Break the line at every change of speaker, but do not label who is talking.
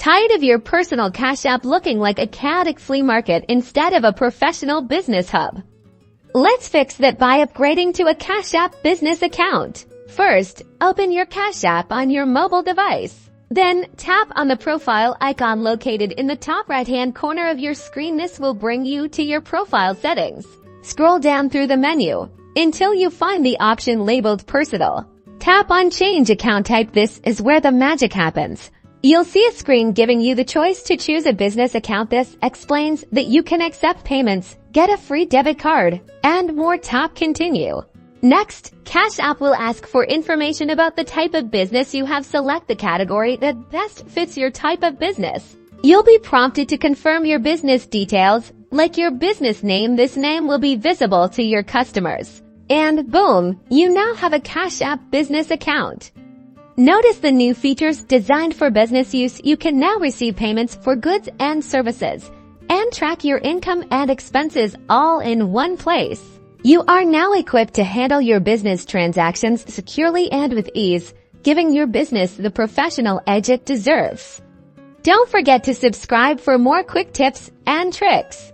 Tired of your personal Cash App looking like a chaotic flea market instead of a professional business hub? Let's fix that by upgrading to a Cash App business account. First, open your Cash App on your mobile device. Then, tap on the profile icon located in the top right-hand corner of your screen. This will bring you to your profile settings. Scroll down through the menu until you find the option labeled Personal. Tap on Change Account Type. This is where the magic happens. You'll see a screen giving you the choice to choose a business account. This explains that you can accept payments, get a free debit card, and more. Tap Continue. Next, Cash App will ask for information about the type of business you have. Select the category that best fits your type of business. You'll be prompted to confirm your business details, like your business name. This name will be visible to your customers. And boom, you now have a Cash App business account. Notice the new features designed for business use. You can now receive payments for goods and services and track your income and expenses all in one place. You are now equipped to handle your business transactions securely and with ease, giving your business the professional edge it deserves. Don't forget to subscribe for more quick tips and tricks.